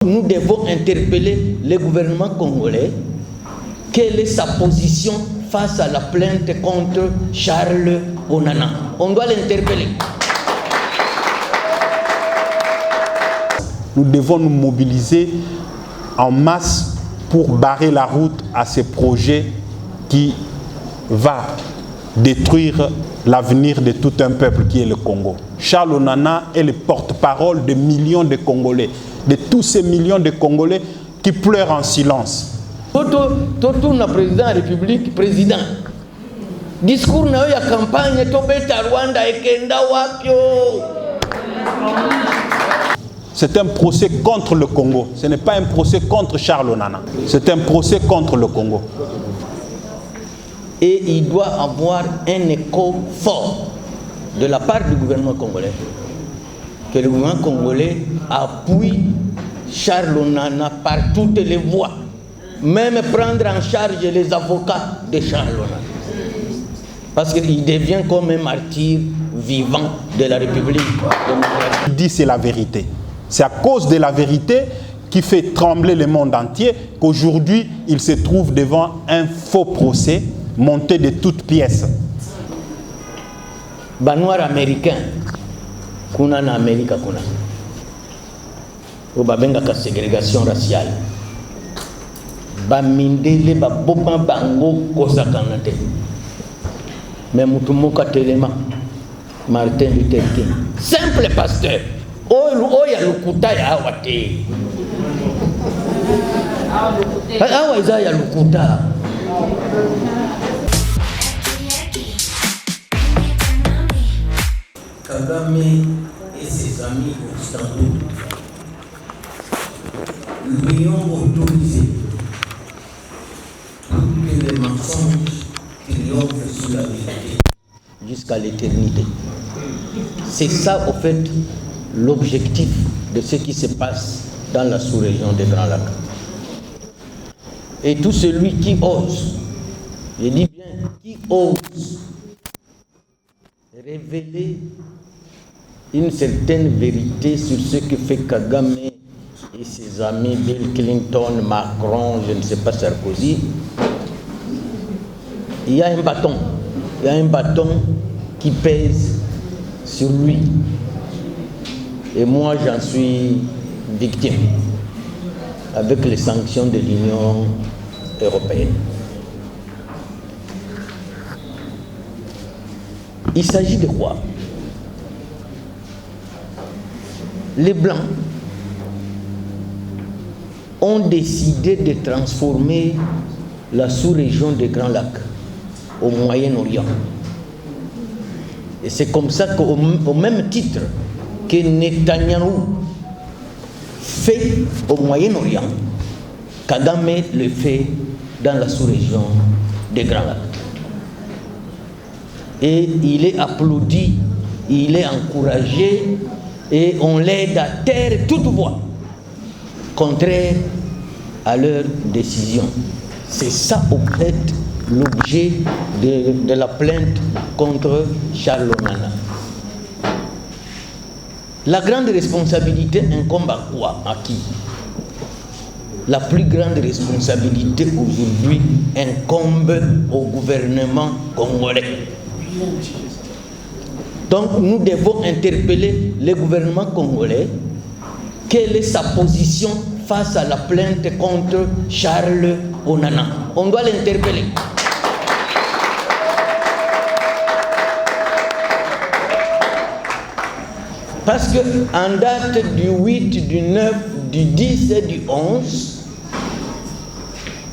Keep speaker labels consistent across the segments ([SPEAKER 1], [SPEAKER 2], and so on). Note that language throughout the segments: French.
[SPEAKER 1] Nous devons interpeller le gouvernement congolais. Quelle est sa position face à la plainte contre Charles Onana? On doit l'interpeller.
[SPEAKER 2] Nous devons nous mobiliser en masse pour barrer la route à ces projets qui va détruire l'avenir de tout un peuple qui est le Congo. Charles Onana est le porte-parole de millions de Congolais, de tous ces millions de Congolais qui pleurent en silence.
[SPEAKER 1] Tout le président de la République, président. Discours na ya campagne to beta Rwanda ekenda wapyo.
[SPEAKER 2] C'est un procès contre le Congo. Ce n'est pas un procès contre Charles Onana. C'est un procès contre le Congo.
[SPEAKER 1] Et il doit avoir un écho fort de la part du gouvernement congolais. Que le gouvernement congolais appuie Charles Onana par toutes les voies. Même prendre en charge les avocats de Charles Onana. Parce qu'il devient comme un martyr vivant de la République.
[SPEAKER 2] Il dit c'est la vérité. C'est à cause de la vérité qui fait trembler le monde entier qu'aujourd'hui il se trouve devant un faux procès monté de toutes pièces.
[SPEAKER 1] Les Noirs américains, kuna na Amérique kuna. Obabenga ka ségrégation raciale. Ba mindele ba bopa bango kosakana te. Mais mutumoka telema Martin Luther King, simple pasteur. Oya lukuta ya awate. Awa iza ya lukuta. Kagame et ses amis au Istanbul lui ont autorisé que les mensonges triomphent sur la vérité jusqu'à l'éternité. C'est ça, au fait, l'objectif de ce qui se passe dans la sous-région des Grands Lacs. Et tout celui qui ose, je dis bien, qui ose révéler une certaine vérité sur ce que fait Kagame et ses amis Bill Clinton, Macron, je ne sais pas, Sarkozy, il y a un bâton. Il y a un bâton qui pèse sur lui. Et moi, j'en suis victime avec les sanctions de l'Union européenne. Il s'agit de quoi? Les Blancs ont décidé de transformer la sous-région des Grands Lacs au Moyen-Orient. Et c'est comme ça qu'au même titre que Netanyahou fait au Moyen-Orient, Kagame le fait dans la sous-région des Grands Lacs. Et il est applaudi, il est encouragé et on l'aide à taire toute voix contraire à leur décision. C'est ça au fait l'objet de la plainte contre Charles Onana. La grande responsabilité incombe à quoi? À qui? La plus grande responsabilité aujourd'hui incombe au gouvernement congolais. Donc nous devons interpeller le gouvernement congolais. Quelle est sa position face à la plainte contre Charles Onana? On doit l'interpeller. Parce qu'en date du 8, du 9, du 10 et du 11,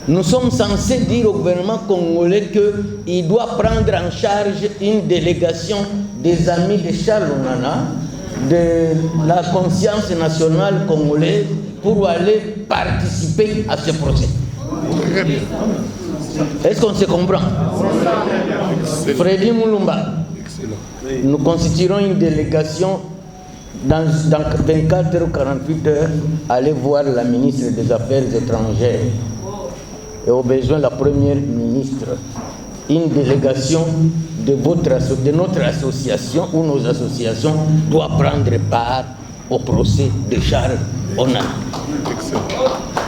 [SPEAKER 1] nous sommes censés dire au gouvernement congolais qu'il doit prendre en charge une délégation des amis de Charles Onana, de la conscience nationale congolaise, pour aller participer à ce procès. Est-ce qu'on se comprend? Freddy Moulumba, nous constituerons une délégation dans 24 ou 48 heures, aller voir la ministre des Affaires étrangères et au besoin la première ministre. Une délégation de notre association ou nos associations doit prendre part au procès de Charles Onana.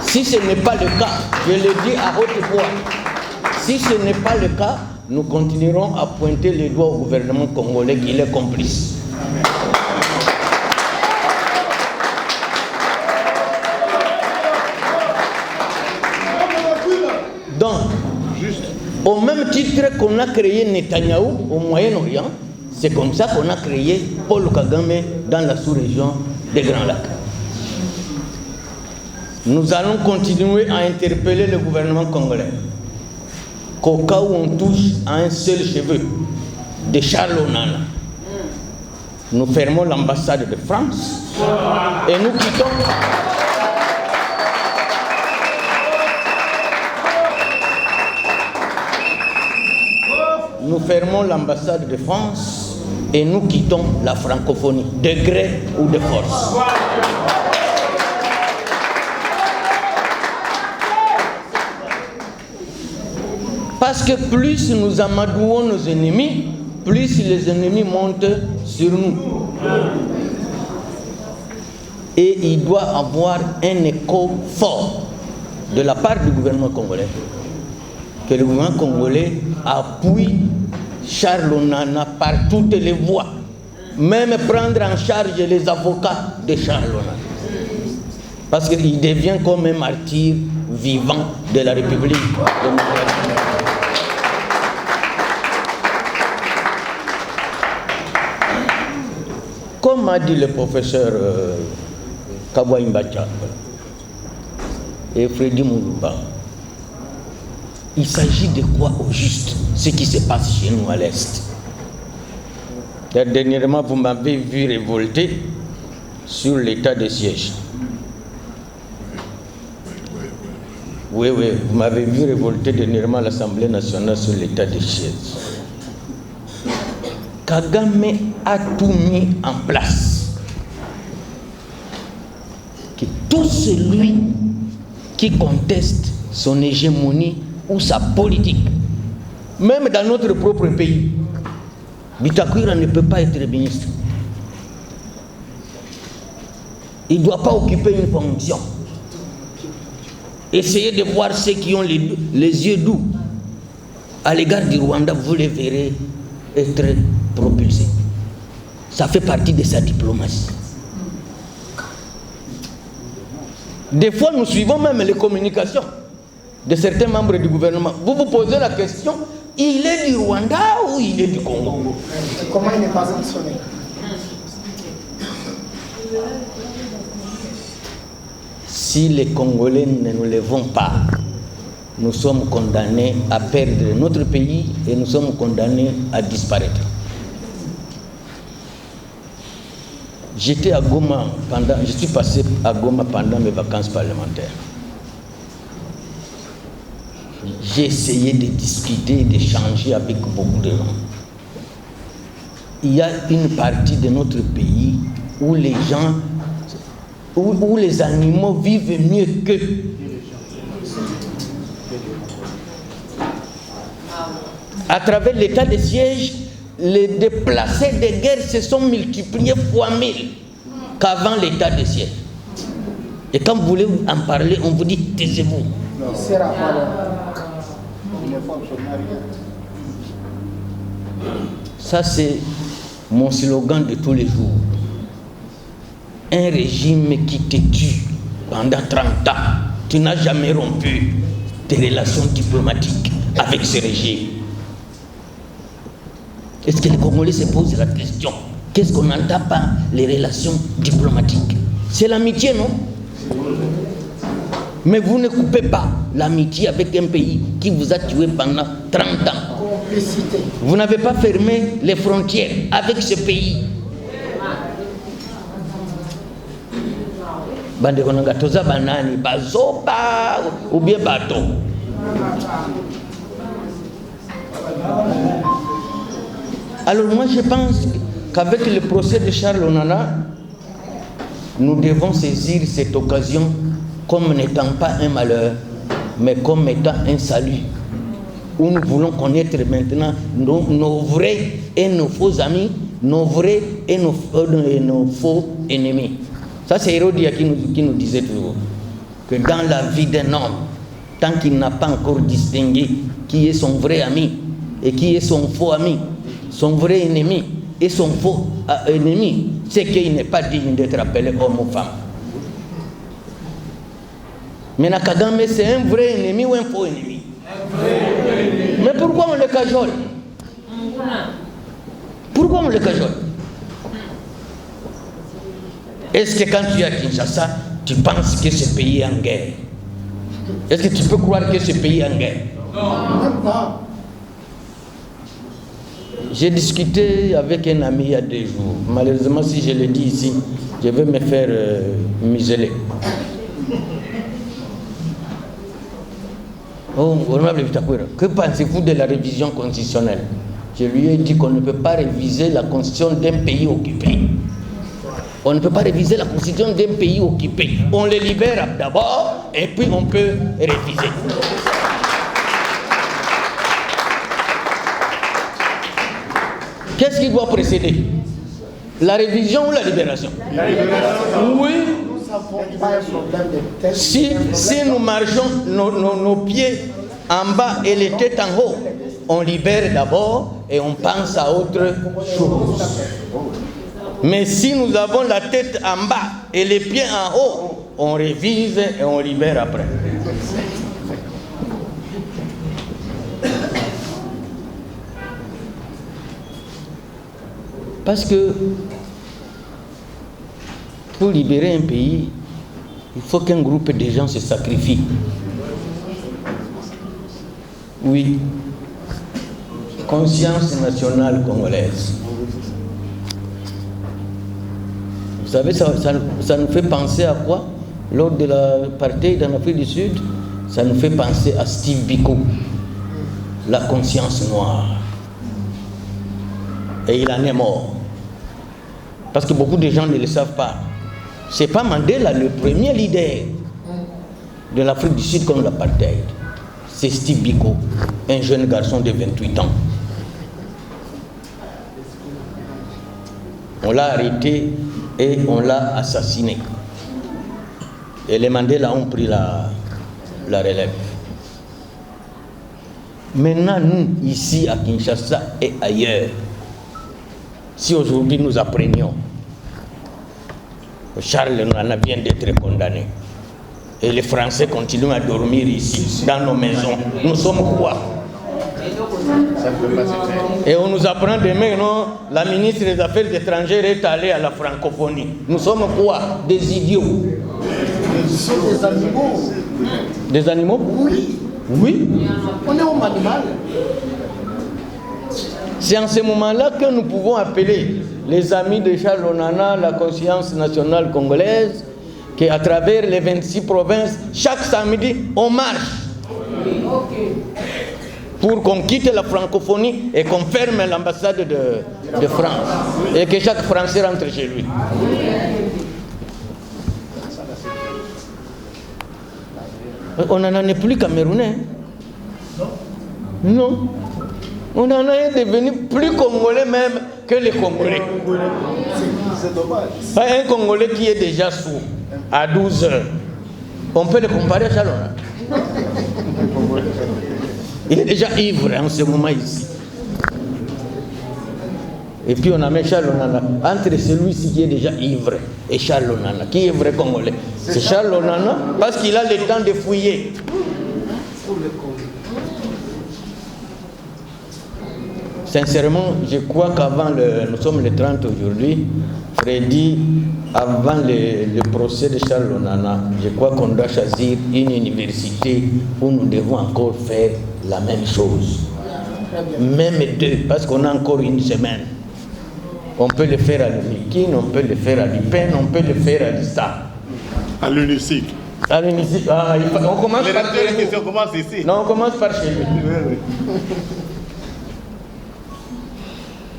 [SPEAKER 1] Si ce n'est pas le cas, je le dis à haute voix, si ce n'est pas le cas, nous continuerons à pointer les doigts au gouvernement congolais qu'il est complice. Donc, au même titre qu'on a créé Netanyahou au Moyen-Orient, c'est comme ça qu'on a créé Paul Kagame dans la sous-région des Grands Lacs. Nous allons continuer à interpeller le gouvernement congolais qu'au cas où on touche à un seul cheveu de Charles Onana, nous fermons l'ambassade de France et nous quittons. Nous fermons l'ambassade de France et nous quittons la francophonie, de gré ou de force. Parce que plus nous amadouons nos ennemis, plus les ennemis montent sur nous. Et il doit avoir un écho fort de la part du gouvernement congolais, que le gouvernement congolais appuie Charles Onana par toutes les voies, même prendre en charge les avocats de Charles Onana. Parce qu'il devient comme un martyr vivant de la République démocratique. Comme a dit le professeur Kabouaïmbacha et Freddy Moulouba, il s'agit de quoi au juste, ce qui se passe chez nous à l'Est. Dernièrement, vous m'avez vu révolter sur l'état de siège. Oui, vous m'avez vu révolter dernièrement à l'Assemblée nationale sur l'état de siège. Kagame a tout mis en place. Que tout celui qui conteste son hégémonie ou sa politique, même dans notre propre pays, Bitakwira ne peut pas être ministre. Il ne doit pas occuper une fonction. Essayez de voir ceux qui ont les yeux doux à l'égard du Rwanda, vous les verrez être propulsés. Ça fait partie de sa diplomatie. Des fois, nous suivons même les communications de certains membres du gouvernement. Vous vous posez la question, il est du Rwanda ou il est du Congo?
[SPEAKER 3] Comment il n'est pas sanctionné?
[SPEAKER 1] Si les Congolais ne nous levons pas, nous sommes condamnés à perdre notre pays et nous sommes condamnés à disparaître. J'étais à Goma je suis passé à Goma pendant mes vacances parlementaires. J'ai essayé de discuter, d'échanger avec beaucoup de gens. Il y a une partie de notre pays où les gens, où les animaux vivent mieux qu'eux. À travers l'état de siège, les déplacés de guerre se sont multipliés fois 1000 qu'avant l'état de siège. Et quand vous voulez en parler, on vous dit taisez-vous. Ça, c'est mon slogan de tous les jours. Un régime qui te tue pendant 30 ans, tu n'as jamais rompu tes relations diplomatiques avec ce régime. Est-ce que les Congolais se posent la question? Qu'est-ce qu'on n'entend pas les relations diplomatiques? C'est l'amitié, non? Mais vous ne coupez pas l'amitié avec un pays qui vous a tué pendant 30 ans.
[SPEAKER 3] Complicité.
[SPEAKER 1] Vous n'avez pas fermé les frontières avec ce pays. Bande konanga toza banani bazoba ou bien bato. Alors moi je pense qu'avec le procès de Charles Onana, nous devons saisir cette occasion comme n'étant pas un malheur, mais comme étant un salut, où nous voulons connaître maintenant nos vrais et nos faux amis, nos vrais et nos faux ennemis. Ça c'est Hérodia qui nous disait toujours. que dans la vie d'un homme, tant qu'il n'a pas encore distingué qui est son vrai ami et qui est son faux ami, son vrai ennemi et son faux ennemi, c'est qu'il n'est pas digne d'être appelé homme ou femme. Mais Kagame, c'est un vrai ennemi ou un faux ennemi? Mais pourquoi on le cajole? Pourquoi on le cajole? Est-ce que quand tu es à Kinshasa, tu penses que ce pays est en guerre? Est-ce que tu peux croire que ce pays est en guerre? Non. J'ai discuté avec un ami il y a 2 jours. Malheureusement, si je le dis ici, je vais me faire museler. Oh, honorable Vitakouira, que pensez-vous de la révision constitutionnelle? Je lui ai dit qu'on ne peut pas réviser la constitution d'un pays occupé. On ne peut pas réviser la constitution d'un pays occupé. On les libère d'abord et puis on peut réviser. Qu'est-ce qui doit précéder? La révision ou la libération? La libération. Oui. Si nous marchons nos pieds en bas et les têtes en haut, on libère d'abord et on pense à autre chose. Mais si nous avons la tête en bas et les pieds en haut, on révise et on libère après. Parce que pour libérer un pays, il faut qu'un groupe de gens se sacrifie. Oui. Conscience nationale congolaise. Vous savez, ça nous fait penser à quoi? Lors de l'apartheid en Afrique du Sud, ça nous fait penser à Steve Biko, la conscience noire. Et il en est mort. Parce que beaucoup de gens ne le savent pas. C'est pas Mandela le premier leader de l'Afrique du Sud contre l'apartheid. C'est Steve Biko, un jeune garçon de 28 ans. On l'a arrêté et on l'a assassiné. Et les Mandela ont pris la relève. Maintenant, nous, ici à Kinshasa et ailleurs, si aujourd'hui nous apprenions que Charles Nana vient d'être condamné et les Français continuent à dormir ici, dans nos maisons, nous sommes quoi? Et on nous apprend demain, non, la ministre des Affaires étrangères est allée à la francophonie. Nous sommes quoi? Des idiots.
[SPEAKER 3] Des animaux.
[SPEAKER 1] Des animaux?
[SPEAKER 3] Oui.
[SPEAKER 1] Oui.
[SPEAKER 3] On est homme animal.
[SPEAKER 1] C'est en ce moment-là que nous pouvons appeler les amis de Charles Onana, la conscience nationale congolaise, qu'à travers les 26 provinces, chaque samedi, on marche pour qu'on quitte la francophonie et qu'on ferme l'ambassade de France et que chaque Français rentre chez lui. On n'en est plus camerounais. Non. On en est devenu plus congolais même que les Congolais.
[SPEAKER 3] C'est dommage.
[SPEAKER 1] Un Congolais qui est déjà sourd à 12 heures, on peut le comparer à Charles Onana. Il est déjà ivre en ce moment ici. Et puis on a mis Charles Onana entre celui-ci qui est déjà ivre et Charles Onana, qui est vrai Congolais. C'est Charles Onana parce qu'il a le temps de fouiller. Sincèrement, je crois qu'avant nous sommes le 30 aujourd'hui, Freddy, avant le procès de Charles Onana, je crois qu'on doit choisir une université où nous devons encore faire la même chose. Même 2, parce qu'on a encore une semaine. On peut le faire à l'UNIKIN, on peut le faire à l'UPEN, on peut le faire à l'ISTA.
[SPEAKER 2] À l'UNICIC.
[SPEAKER 1] À l'UNICIC, on commence par chez lui.
[SPEAKER 2] On commence ici.
[SPEAKER 1] Non, on commence par chez lui.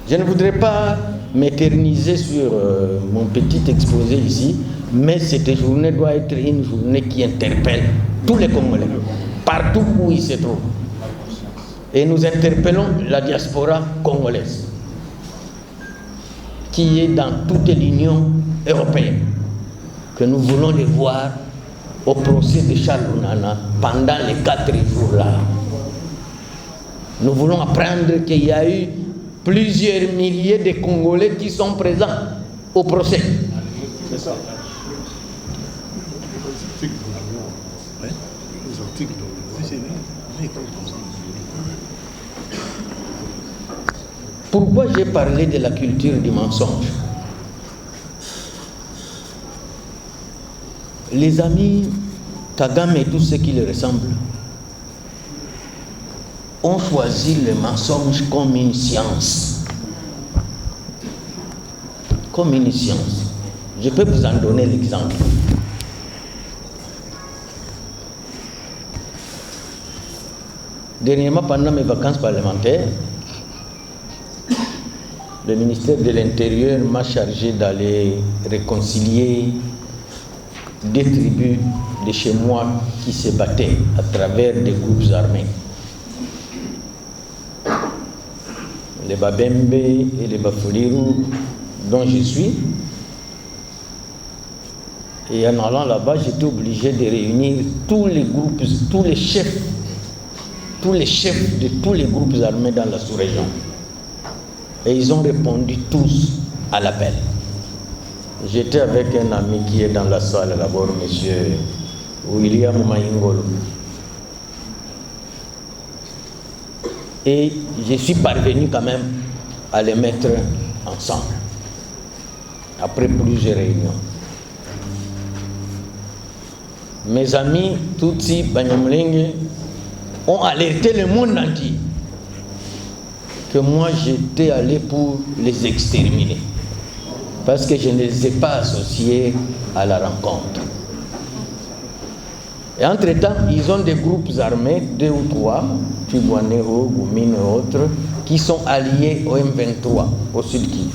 [SPEAKER 1] Je ne voudrais pas m'éterniser sur mon petit exposé ici, mais cette journée doit être une journée qui interpelle tous les Congolais, partout où ils se trouvent. Et nous interpellons la diaspora congolaise, qui est dans toute l'Union européenne, que nous voulons les voir au procès de Charles Nana pendant les 4 jours-là. Nous voulons apprendre qu'il y a eu plusieurs milliers de Congolais qui sont présents au procès.
[SPEAKER 3] C'est ça.
[SPEAKER 1] Pourquoi j'ai parlé de la culture du mensonge? Les amis Kagame et tous ceux qui le ressemblent ont choisi le mensonge comme une science. Comme une science. Je peux vous en donner l'exemple. Dernièrement, pendant mes vacances parlementaires, le ministère de l'Intérieur m'a chargé d'aller réconcilier des tribus de chez moi qui se battaient à travers des groupes armés. Les Babembe et les Bafuliru, dont je suis. Et en allant là-bas, j'étais obligé de réunir tous les groupes, tous les chefs de tous les groupes armés dans la sous-région. Et ils ont répondu tous à l'appel. J'étais avec un ami qui est dans la salle d'abord, M. William Maingolo. Et je suis parvenu quand même à les mettre ensemble, après plusieurs réunions. Mes amis Tutsi Banyamulenge ont alerté le monde entier que moi j'étais allé pour les exterminer. Parce que je ne les ai pas associés à la rencontre. Et entre-temps, ils ont des groupes armés, 2 ou 3, Tibouanéo, Goumine et autres, qui sont alliés au M23, au Sud Kivu.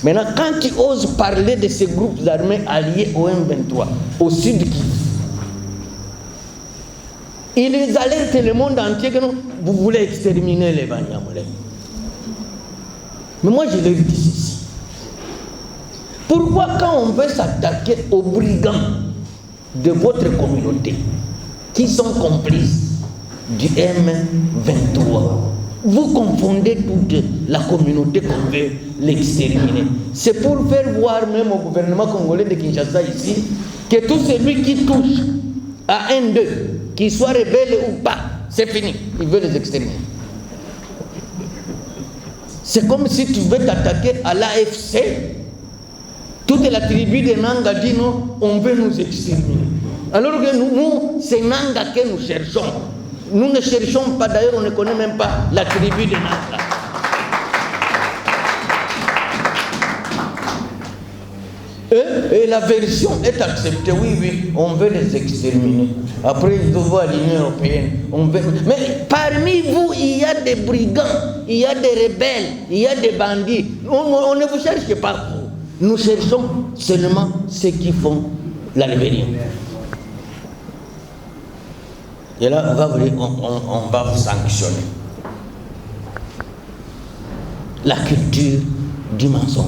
[SPEAKER 1] Maintenant, quand tu oses parler de ces groupes armés alliés au M23, au Sud Kivu, ils alertent le monde entier que non, vous voulez exterminer les Banyamulenge. Mais moi, je leur dis ceci. Pourquoi quand on veut s'attaquer aux brigands de votre communauté, qui sont complices du M23, vous confondez toute la communauté qu'on veut l'exterminer? C'est pour faire voir même au gouvernement congolais de Kinshasa ici, que tout celui qui touche à un d'eux, qu'il soit rebelle ou pas, c'est fini. Ils veulent les exterminer. C'est comme si tu veux t'attaquer à l'AFC. Toute la tribu de Nanga dit non, on veut nous exterminer. Alors que nous c'est Nanga que nous cherchons. Nous ne cherchons pas, d'ailleurs on ne connaît même pas la tribu de Nanga. Et la version est acceptée, oui, on veut les exterminer. Après, ils doivent à l'Union européenne. Mais parmi vous, il y a des brigands, il y a des rebelles, il y a des bandits. On ne vous cherche pas vous. Nous cherchons seulement ceux qui font la rébellion. Et là, on va vous sanctionner. La culture du mensonge.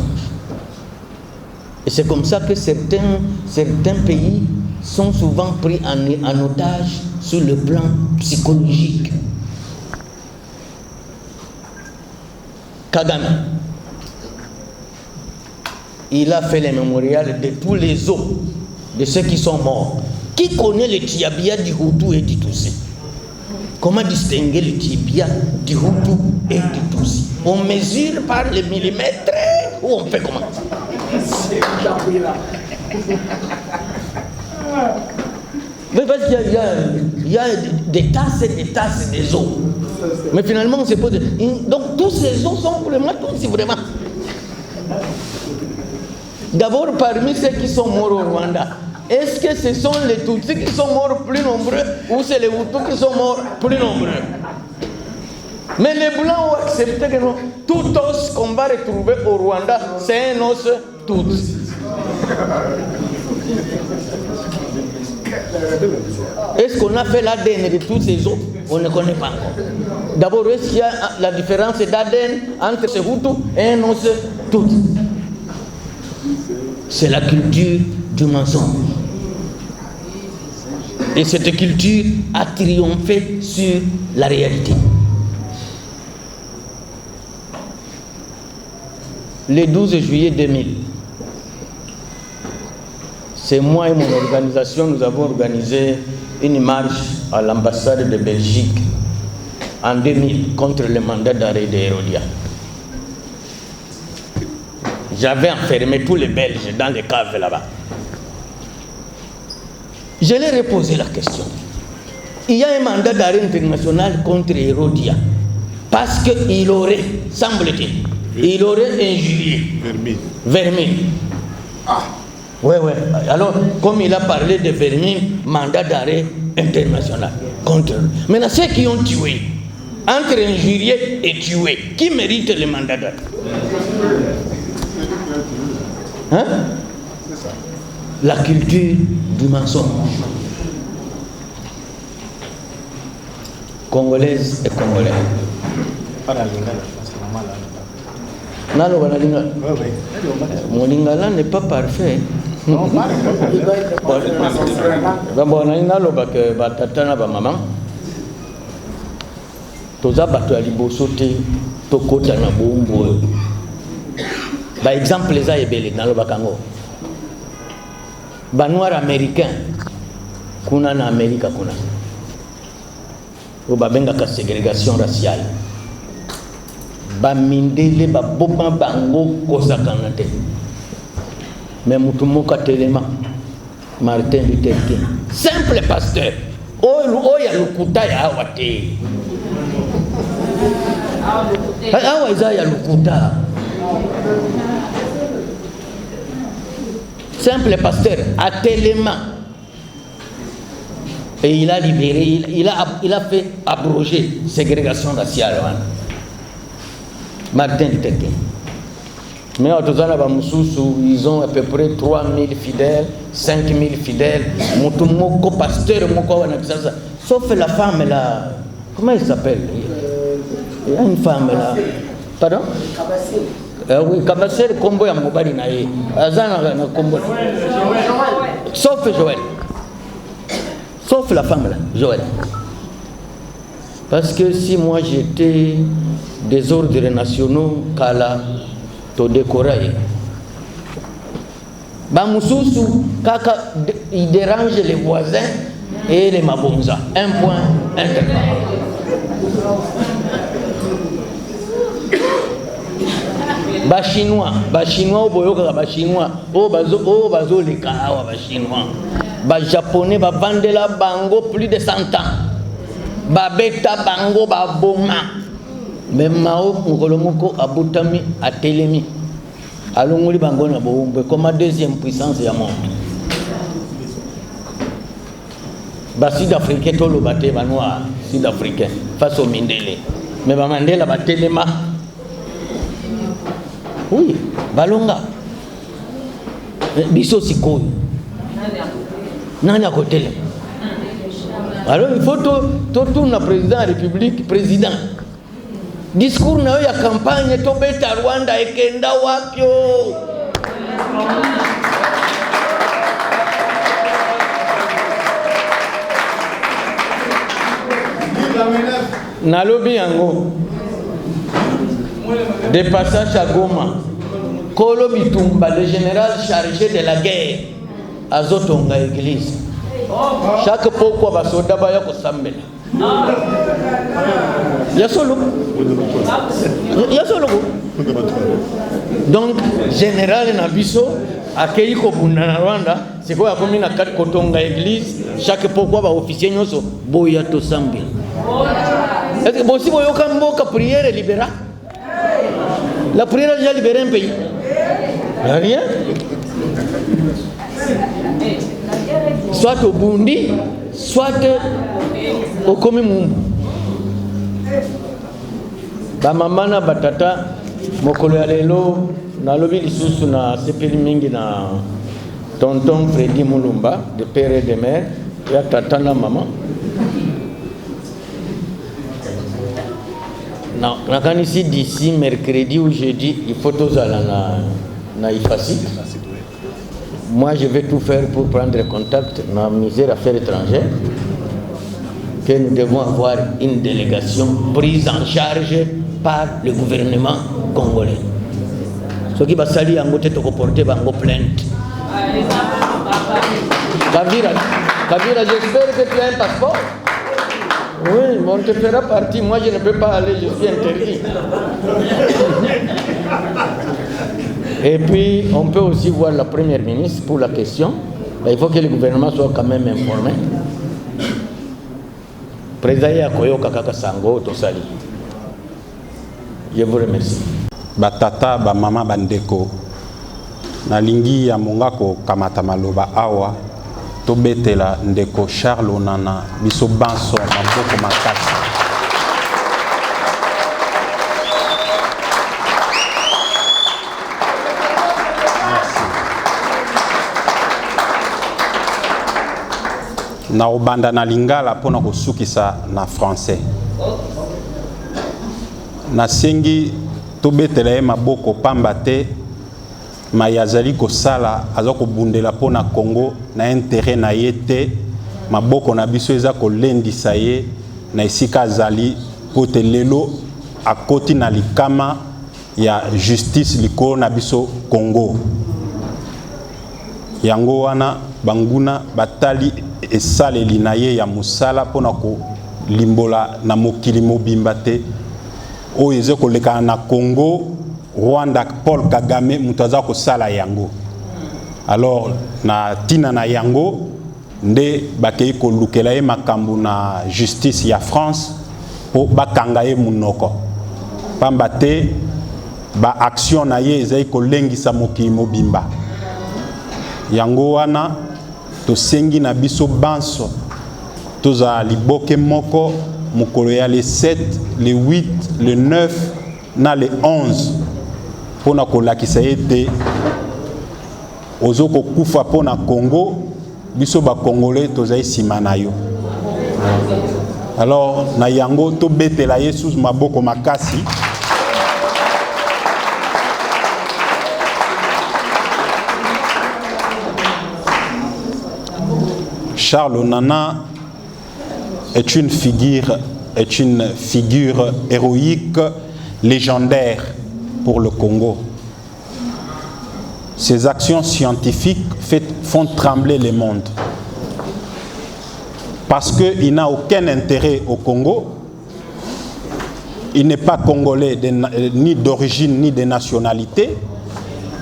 [SPEAKER 1] Et c'est comme ça que certains pays sont souvent pris en otage sur le plan psychologique. Kagame, il a fait les mémorials de tous les os de ceux qui sont morts. Qui connaît le tibia du Hutu et du Tutsi? Comment distinguer le tibia du Hutu et du Tutsi? On mesure par les millimètres ou on fait comment? Mais parce qu'il y a des tasses et des tasses des os. Mais finalement, on se pose. Donc tous ces os sont pour moi, tous vraiment. D'abord, parmi ceux qui sont morts au Rwanda, est-ce que ce sont les Tutsis qui sont morts plus nombreux ou c'est les Hutus qui sont morts plus nombreux? Mais les Blancs ont accepté que non, tout os qu'on va retrouver au Rwanda, c'est un os Tutsi. Est-ce qu'on a fait l'ADN de tous ces os? On ne connaît pas encore. D'abord, est-ce qu'il y a la différence d'ADN entre ces Hutus et un os Tutsi? C'est la culture du mensonge. Et cette culture a triomphé sur la réalité. Le 12 juillet 2000, c'est moi et mon organisation, nous avons organisé une marche à l'ambassade de Belgique en 2000 contre le mandat d'arrêt d'Hérodia. J'avais enfermé tous les Belges dans les caves là-bas. Je leur ai posé la question. Il y a un mandat d'arrêt international contre Hérodia parce qu'il aurait, semble-t-il, il aurait injurié Vermine. Ah. Ouais. Alors, comme il a parlé de Vermine, mandat d'arrêt international contre eux. Maintenant, ceux qui ont tué, entre injurier et tuer, qui mérite le mandat d'arrêt? Hein? C'est ça. La culture du mensonge. Congolaise et Congolais. Mon lingala n'est pas parfait. Par exemple, les Aïbélés dans le Bakango. Les Noirs américains, kuna na Amérique kuna. Ou babenga ka ségrégation raciale. Ba mindele ba boba bango kosa kanate. Mais mutumoka telema Martin Luther King. Simple pasteur. Oya lukuta ya awate. Awa izaya lukuta. Simple pasteur, à Téléma. Et il a libéré, il a fait abroger ségrégation raciale. Martin Luther King. Mais en tout cas, ils ont à peu près 3000 fidèles, 5000 fidèles. Mon pasteur, sauf la femme là. Comment elle s'appelle? Il y a une femme là. Pardon? Oui, Kabassel, combo ya mobali na ye. Azana na combo. Sauf Joël. Sauf la femme là, Joël. Parce que si moi j'étais des ordres nationaux, Kala, to décorer. Bamususu, Kaka, il dérange les voisins et les mabonza. Un point, Chinois, Japonais, Bandela Bango plus de 100 ans. Babeta Bango, Baboma. Même Mao, Mkolomoko, Abutami, Atelemi. Alongoli Bango na Boumbe, comme la deuxième puissance du monde. Sud-Africain, tout le bâté, Noir, Sud-Africain, face au Mindele. Mais Mandela, Batelema. Oui, Balonga. Biso Sikoy. Nani à côté. Alors il faut tout le président de la République, président. Discours na ya campagne, to beta Rwanda et Kenda Wapio. Nalobi yango. De passage à Goma, Kolo Bitumba, le général chargé de la guerre, à Zotonga église. Chaque pourquoi va se d'abord à Sambe. Yasolo. Donc, général Nabiso, à Keiko Bunda Rwanda, c'est quoi comme une carte Kotonga église, chaque pourquoi va officier Nyoso, Boyato Sambe. Est-ce que possible que prière libéra? La prière a déjà libéré un pays. Rien. Soit au Burundi, soit au Komimumbu. Bamamana batata, mokolo ya lelo, na lobi lisusu na sepeli mingi na tonton Freddy Mulumba, de père et de mère, ya tata na maman. Non, ici d'ici mercredi ou jeudi, il faut tous aller na IFASIC. moi je vais tout faire pour prendre contact dans le ministère des Affaires étrangères, que nous devons avoir une délégation prise en charge par le gouvernement congolais. Ce qui va salir en côté de porter bango plainte. Kavira, j'espère que tu as un passeport. Oui, mais on te fera partie. Moi, je ne peux pas aller, je suis interdit. Et puis, on peut aussi voir la première ministre pour la question. Il faut que le gouvernement soit quand même informé. Président Koyoka Kakasango, Tosali. Je vous remercie.
[SPEAKER 2] Batata, mama bandeko. Nalingi ya mongako kamata maloba awa. Tobetela ndeko Charles Onana biso banso maboko makasi. Na obanda na lingala pona kosukisa na français. Na sengi tobetela ye maboko pamba te mayazali kosala azoko bundela pona Congo na intérêt na yete maboko na biso eza kolendisa ye na esika azali pote lelo akoti na likama ya justice likolo na biso Congo. Yango wana banguna batali esaleli na ye ya musala pona ko limbola na mokili mobimba te oyo eza koleka na Congo, Rwanda, Paul Kagame mutaza ko sala yango. Alors na tina na yango nde bakei ko lukela ye makambu na justice ya France po bakanga ye munoko. Pamba te ba action na ye ezai ko lengisa mokili mobimba. Yango wana to sengi na biso banso toza liboke moko mukolo ya le 7, le 8, le 9 na le 11 pona kolakisa ete ozoko kufa pona Congo biso ba congolais tozai sima na yo. Alors na yango to betela Yesus maboko makasi. Charles Onana est une figure héroïque, légendaire pour le Congo. Ses actions scientifiques font trembler le monde. Parce qu'il n'a aucun intérêt au Congo. Il n'est pas congolais ni d'origine ni de nationalité.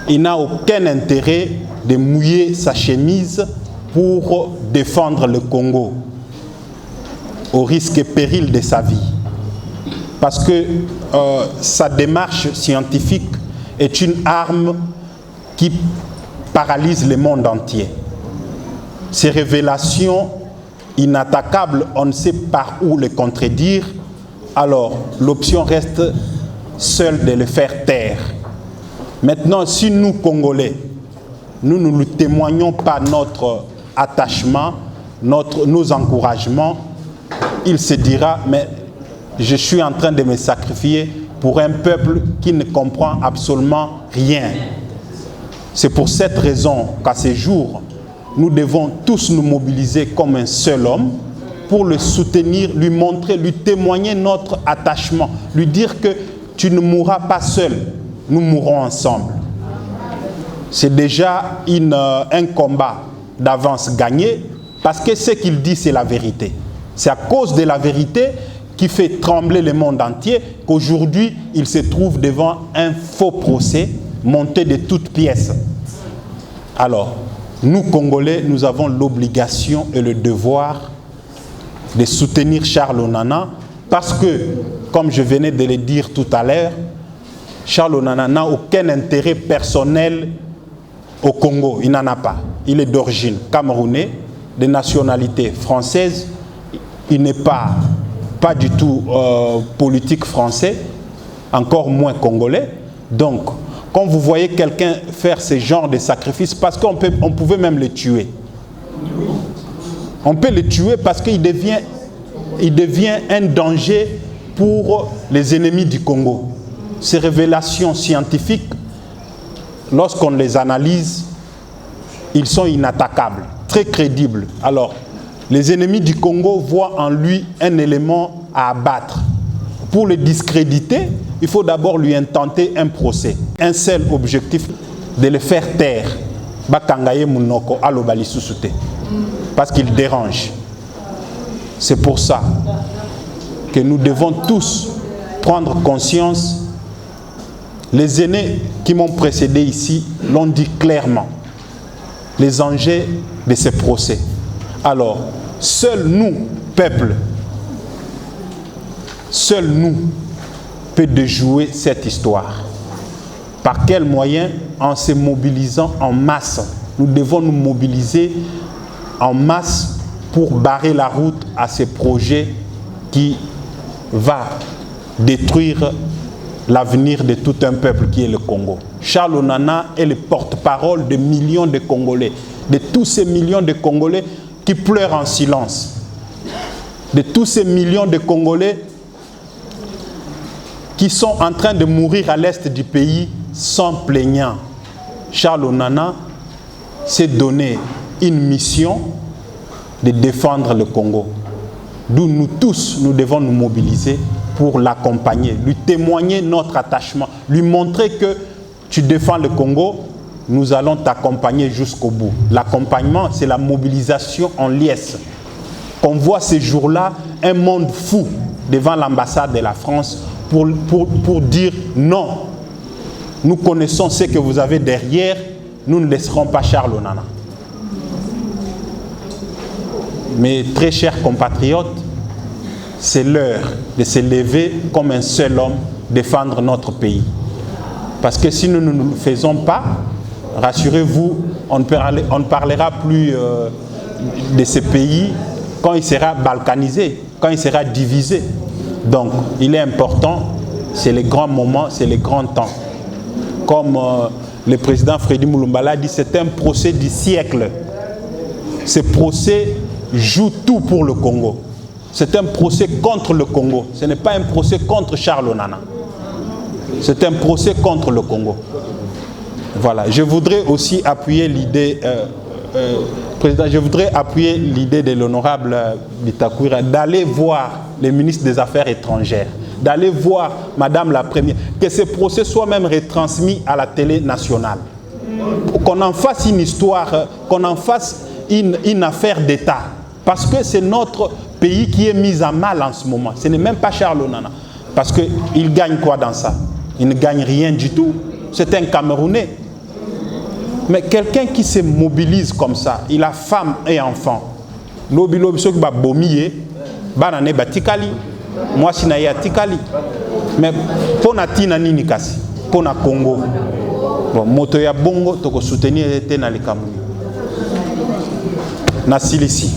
[SPEAKER 2] Il n'a aucun intérêt de mouiller sa chemise pour défendre le Congo au risque et péril de sa vie. Parce que sa démarche scientifique est une arme qui paralyse le monde entier. Ces révélations inattaquables, on ne sait par où les contredire, alors l'option reste seule de le faire taire. Maintenant, si nous, Congolais, nous ne lui témoignons pas notre attachement, nos encouragements, il se dira, mais je suis en train de me sacrifier pour un peuple qui ne comprend absolument rien. C'est pour cette raison qu'à ce jour, nous devons tous nous mobiliser comme un seul homme pour le soutenir, lui montrer, lui témoigner notre attachement, lui dire que tu ne mourras pas seul, nous mourrons ensemble. C'est déjà un combat d'avance gagné parce que ce qu'il dit, c'est la vérité. C'est à cause de la vérité qui fait trembler le monde entier qu'aujourd'hui, il se trouve devant un faux procès monté de toutes pièces. Alors, nous, Congolais, nous avons l'obligation et le devoir de soutenir Charles Onana parce que, comme je venais de le dire tout à l'heure, Charles Onana n'a aucun intérêt personnel au Congo. Il n'en a pas. Il est d'origine camerounaise, de nationalité française. Il n'est pas du tout politique français, encore moins congolais. Donc, quand vous voyez quelqu'un faire ce genre de sacrifice, parce qu'on pouvait même le tuer. On peut le tuer parce qu'il devient un danger pour les ennemis du Congo. Ces révélations scientifiques, lorsqu'on les analyse, ils sont inattaquables, très crédibles. Alors, les ennemis du Congo voient en lui un élément à abattre. Pour le discréditer, il faut d'abord lui intenter un procès. Un seul objectif, de le faire taire. Bakangaye Munoko alobali susute. Parce qu'il dérange. C'est pour ça que nous devons tous prendre conscience. Les aînés qui m'ont précédé ici l'ont dit clairement. Les enjeux de ce procès. Alors, seuls nous, peuple, seuls nous, peut déjouer cette histoire. Par quels moyens? En se mobilisant en masse. Nous devons nous mobiliser en masse pour barrer la route à ce projet qui va détruire l'avenir de tout un peuple qui est le Congo. Charles Onana est le porte-parole de millions de Congolais, de tous ces millions de Congolais qui pleurent en silence, de tous ces millions de Congolais qui sont en train de mourir à l'est du pays sans plaignant. Charles Onana s'est donné une mission de défendre le Congo. D'où nous tous, nous devons nous mobiliser pour l'accompagner, lui témoigner notre attachement, lui montrer que tu défends le Congo, nous allons t'accompagner jusqu'au bout. L'accompagnement, c'est la mobilisation en liesse. On voit ces jours-là un monde fou devant l'ambassade de la France pour dire non. Nous connaissons ce que vous avez derrière, nous ne laisserons pas Charles Onana. Mes très chers compatriotes, c'est l'heure de se lever comme un seul homme, défendre notre pays. Parce que si nous ne le faisons pas, rassurez-vous, on ne parlera plus de ce pays quand il sera balkanisé, quand il sera divisé. Donc, il est important, c'est les grands moments, c'est les grands temps. Comme le président Freddy Mulumbala dit, c'est un procès du siècle. Ce procès joue tout pour le Congo. C'est un procès contre le Congo. Ce n'est pas un procès contre Charles Onana. C'est un procès contre le Congo. Voilà. Je voudrais aussi appuyer l'idée, Président, je voudrais appuyer l'idée de l'honorable Bitakwira d'aller voir les ministres des Affaires étrangères, d'aller voir Madame la Première, que ce procès soit même retransmis à la télé nationale. Qu'on en fasse une histoire, qu'on en fasse une affaire d'État. Parce que c'est notre pays qui est mis à mal en ce moment. Ce n'est même pas Charles Onana. Parce qu'il gagne quoi dans ça? Il ne gagne rien du tout. C'est un Camerounais. Mais quelqu'un qui se mobilise comme ça, il a femme et enfant. Lobi lobi so ki ba bomiye, bana ne batikali, moi si na ya tikali. Mais pona tina nini kasi, pona Congo. Bon, moto ya bongo toko soutenir ete na likamuni. Na silisi.